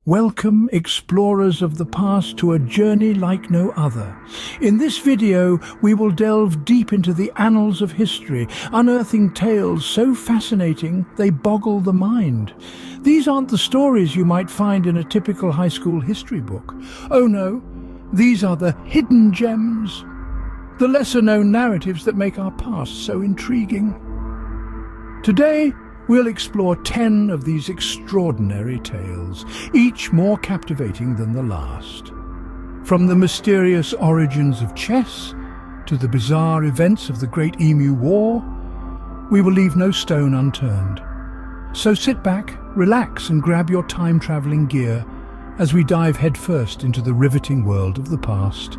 Welcome, explorers of the past, to a journey like no other. In this video, we will delve deep into the annals of history, unearthing tales so fascinating they boggle the mind. These aren't the stories you might find in a typical high school history book. Oh no, these are the hidden gems, the lesser-known narratives that make our past so intriguing. Today, we'll explore 10 of these extraordinary tales, each more captivating than the last. From the mysterious origins of chess to the bizarre events of the Great Emu War, we will leave no stone unturned. So sit back, relax, and grab your time-traveling gear as we dive headfirst into the riveting world of the past.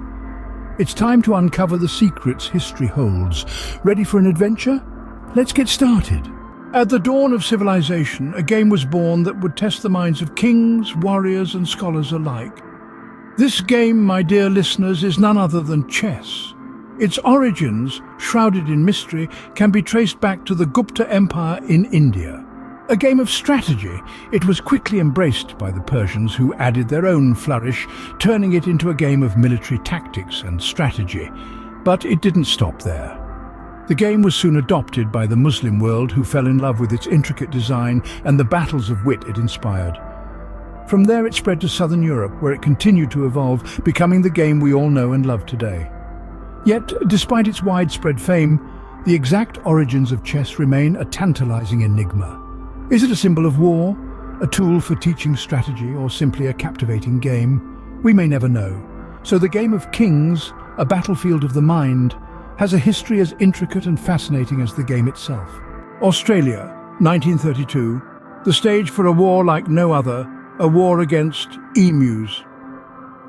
It's time to uncover the secrets history holds. Ready for an adventure? Let's get started. At the dawn of civilization, a game was born that would test the minds of kings, warriors, and scholars alike. This game, my dear listeners, is none other than chess. Its origins, shrouded in mystery, can be traced back to the Gupta Empire in India. A game of strategy, it was quickly embraced by the Persians, who added their own flourish, turning it into a game of military tactics and strategy. But it didn't stop there. The game was soon adopted by the Muslim world, who fell in love with its intricate design and the battles of wit it inspired. From there it spread to southern Europe, where it continued to evolve, becoming the game we all know and love today. Yet, despite its widespread fame, the exact origins of chess remain a tantalizing enigma. Is it a symbol of war, a tool for teaching strategy, or simply a captivating game? We may never know. So the game of kings, a battlefield of the mind, has a history as intricate and fascinating as the game itself. Australia, 1932, the stage for a war like no other, a war against emus.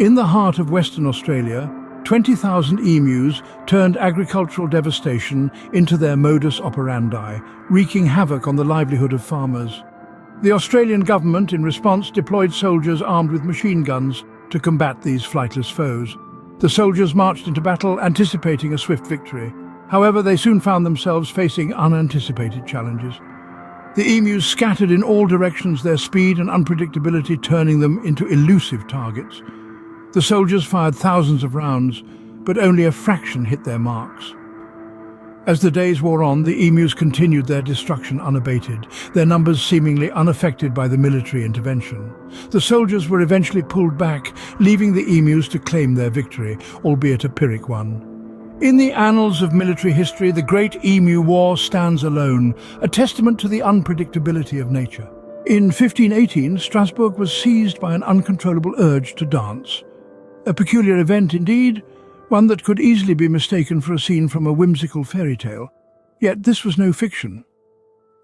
In the heart of Western Australia, 20,000 emus turned agricultural devastation into their modus operandi, wreaking havoc on the livelihood of farmers. The Australian government, in response, deployed soldiers armed with machine guns to combat these flightless foes. The soldiers marched into battle, anticipating a swift victory. However, they soon found themselves facing unanticipated challenges. The emus scattered in all directions, their speed and unpredictability turning them into elusive targets. The soldiers fired thousands of rounds, but only a fraction hit their marks. As the days wore on, the emus continued their destruction unabated, their numbers seemingly unaffected by the military intervention. The soldiers were eventually pulled back, leaving the emus to claim their victory, albeit a Pyrrhic one. In the annals of military history, the Great Emu War stands alone, a testament to the unpredictability of nature. In 1518, Strasbourg was seized by an uncontrollable urge to dance. A peculiar event indeed, one that could easily be mistaken for a scene from a whimsical fairy tale. Yet this was no fiction.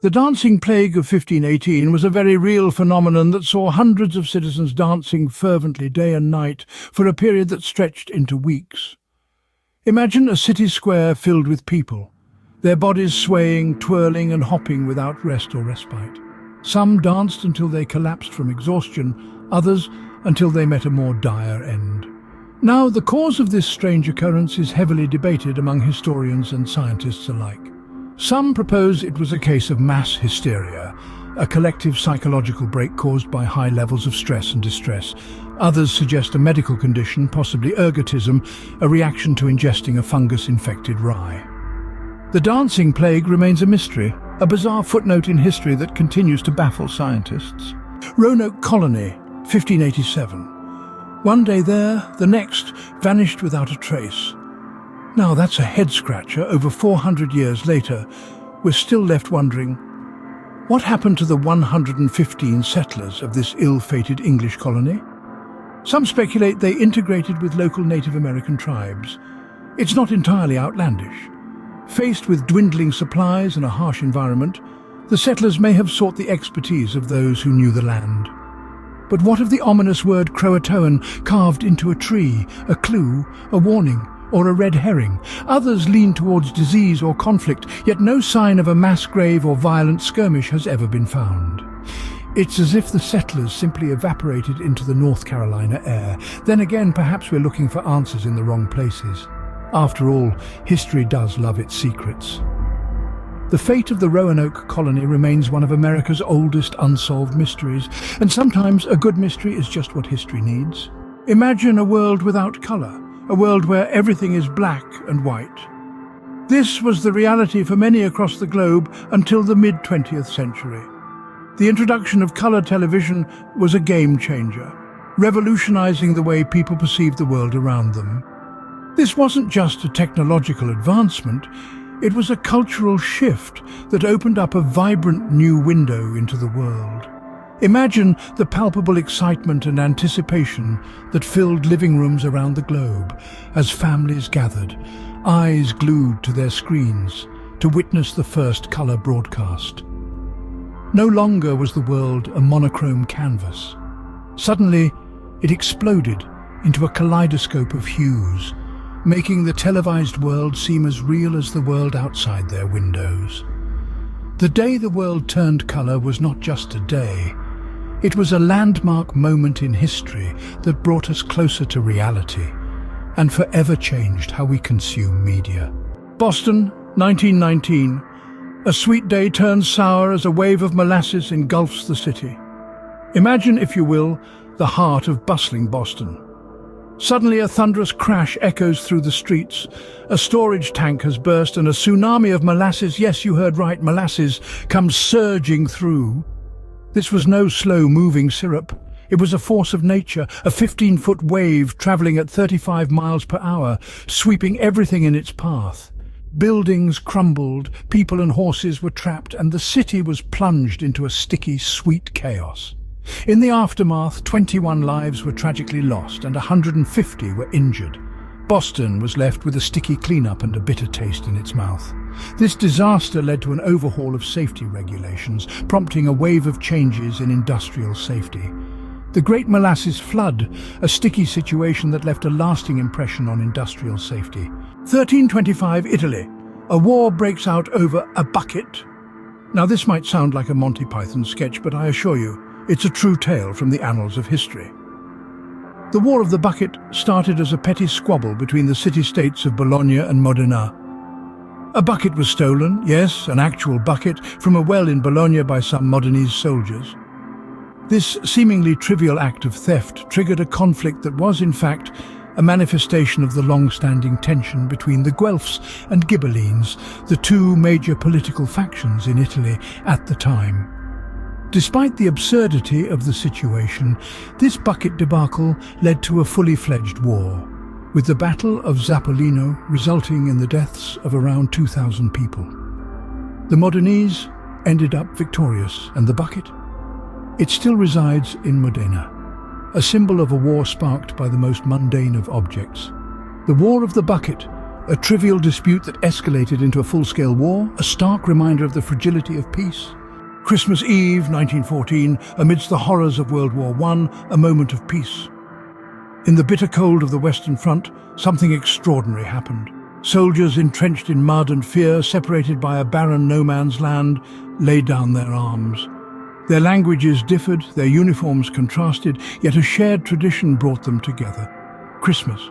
The dancing plague of 1518 was a very real phenomenon that saw hundreds of citizens dancing fervently day and night for a period that stretched into weeks. Imagine a city square filled with people, their bodies swaying, twirling and hopping without rest or respite. Some danced until they collapsed from exhaustion, others until they met a more dire end. Now, the cause of this strange occurrence is heavily debated among historians and scientists alike. Some propose it was a case of mass hysteria, a collective psychological break caused by high levels of stress and distress. Others suggest a medical condition, possibly ergotism, a reaction to ingesting a fungus-infected rye. The dancing plague remains a mystery, a bizarre footnote in history that continues to baffle scientists. Roanoke Colony, 1587. One day there, the next vanished without a trace. Now that's a head-scratcher. Over 400 years later, we're still left wondering, what happened to the 115 settlers of this ill-fated English colony? Some speculate they integrated with local Native American tribes. It's not entirely outlandish. Faced with dwindling supplies and a harsh environment, the settlers may have sought the expertise of those who knew the land. But what of the ominous word Croatoan carved into a tree, a clue, a warning, or a red herring? Others lean towards disease or conflict, yet no sign of a mass grave or violent skirmish has ever been found. It's as if the settlers simply evaporated into the North Carolina air. Then again, perhaps we're looking for answers in the wrong places. After all, history does love its secrets. The fate of the Roanoke colony remains one of America's oldest unsolved mysteries, and sometimes a good mystery is just what history needs. Imagine a world without color, a world where everything is black and white. This was the reality for many across the globe until the mid-20th century. The introduction of color television was a game changer, revolutionizing the way people perceived the world around them. This wasn't just a technological advancement, it was a cultural shift that opened up a vibrant new window into the world. Imagine the palpable excitement and anticipation that filled living rooms around the globe as families gathered, eyes glued to their screens, to witness the first color broadcast. No longer was the world a monochrome canvas. Suddenly, it exploded into a kaleidoscope of hues, making the televised world seem as real as the world outside their windows. The day the world turned color was not just a day. It was a landmark moment in history that brought us closer to reality and forever changed how we consume media. Boston, 1919. A sweet day turns sour as a wave of molasses engulfs the city. Imagine, if you will, the heart of bustling Boston. Suddenly a thunderous crash echoes through the streets. A storage tank has burst and a tsunami of molasses, yes, you heard right, molasses, comes surging through. This was no slow-moving syrup. It was a force of nature, a 15-foot wave travelling at 35 miles per hour, sweeping everything in its path. Buildings crumbled, people and horses were trapped, and the city was plunged into a sticky, sweet chaos. In the aftermath, 21 lives were tragically lost and 150 were injured. Boston was left with a sticky cleanup and a bitter taste in its mouth. This disaster led to an overhaul of safety regulations, prompting a wave of changes in industrial safety. The Great Molasses Flood, a sticky situation that left a lasting impression on industrial safety. 1325, Italy. A war breaks out over a bucket. Now this might sound like a Monty Python sketch, but I assure you, it's a true tale from the annals of history. The War of the Bucket started as a petty squabble between the city-states of Bologna and Modena. A bucket was stolen, yes, an actual bucket, from a well in Bologna by some Modenese soldiers. This seemingly trivial act of theft triggered a conflict that was, in fact, a manifestation of the long-standing tension between the Guelphs and Ghibellines, the two major political factions in Italy at the time. Despite the absurdity of the situation, this bucket debacle led to a fully fledged war, with the Battle of Zappolino resulting in the deaths of around 2,000 people. The Modenese ended up victorious, and the bucket? It still resides in Modena, a symbol of a war sparked by the most mundane of objects. The War of the Bucket, a trivial dispute that escalated into a full-scale war, a stark reminder of the fragility of peace. Christmas Eve, 1914, amidst the horrors of World War I, a moment of peace. In the bitter cold of the Western Front, something extraordinary happened. Soldiers entrenched in mud and fear, separated by a barren no-man's land, laid down their arms. Their languages differed, their uniforms contrasted, yet a shared tradition brought them together. Christmas.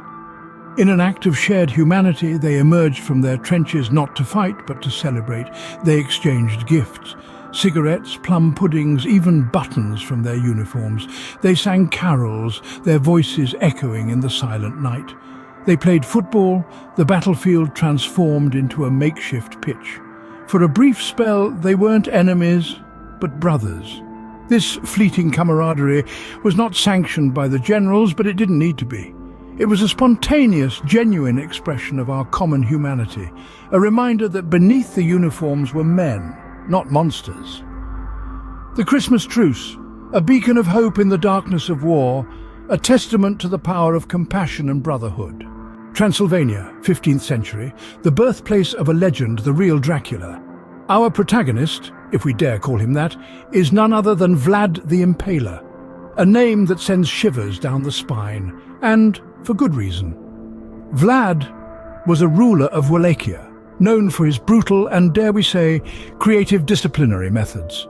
In an act of shared humanity, they emerged from their trenches not to fight, but to celebrate. They exchanged gifts. Cigarettes, plum puddings, even buttons from their uniforms. They sang carols, their voices echoing in the silent night. They played football, the battlefield transformed into a makeshift pitch. For a brief spell, they weren't enemies, but brothers. This fleeting camaraderie was not sanctioned by the generals, but it didn't need to be. It was a spontaneous, genuine expression of our common humanity, a reminder that beneath the uniforms were men, not monsters. The Christmas truce, a beacon of hope in the darkness of war, a testament to the power of compassion and brotherhood. Transylvania, 15th century, the birthplace of a legend, the real Dracula. Our protagonist, if we dare call him that, is none other than Vlad the Impaler, a name that sends shivers down the spine, and for good reason. Vlad was a ruler of Wallachia, known for his brutal and, dare we say, creative disciplinary methods.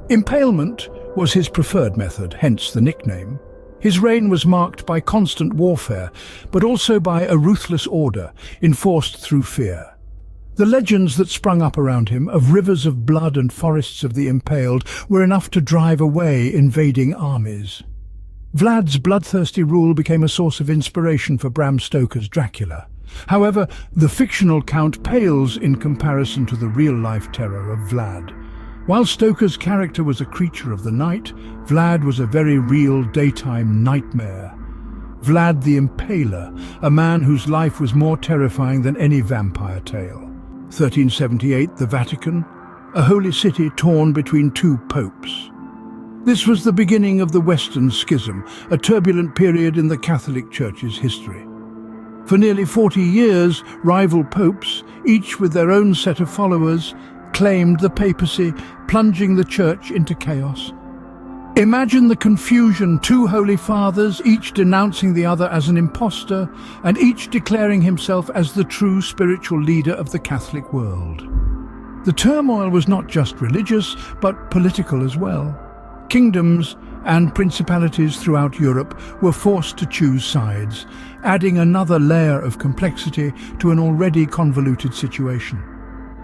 Impalement was his preferred method, hence the nickname. His reign was marked by constant warfare, but also by a ruthless order enforced through fear. The legends that sprung up around him, of rivers of blood and forests of the impaled, were enough to drive away invading armies. Vlad's bloodthirsty rule became a source of inspiration for Bram Stoker's Dracula. However, the fictional Count pales in comparison to the real-life terror of Vlad. While Stoker's character was a creature of the night, Vlad was a very real daytime nightmare. Vlad the Impaler, a man whose life was more terrifying than any vampire tale. 1378, the Vatican, a holy city torn between two popes. This was the beginning of the Western Schism, a turbulent period in the Catholic Church's history. For nearly 40 years, rival popes, each with their own set of followers, claimed the papacy, plunging the Church into chaos. Imagine the confusion: two holy fathers, each denouncing the other as an impostor, and each declaring himself as the true spiritual leader of the Catholic world. The turmoil was not just religious, but political as well. Kingdoms and principalities throughout Europe were forced to choose sides, adding another layer of complexity to an already convoluted situation.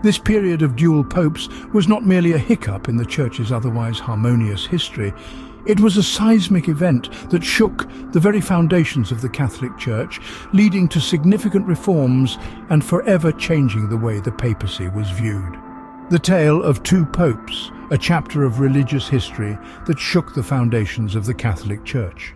This period of dual popes was not merely a hiccup in the Church's otherwise harmonious history. It was a seismic event that shook the very foundations of the Catholic Church, leading to significant reforms and forever changing the way the papacy was viewed. The Tale of Two Popes, a chapter of religious history that shook the foundations of the Catholic Church.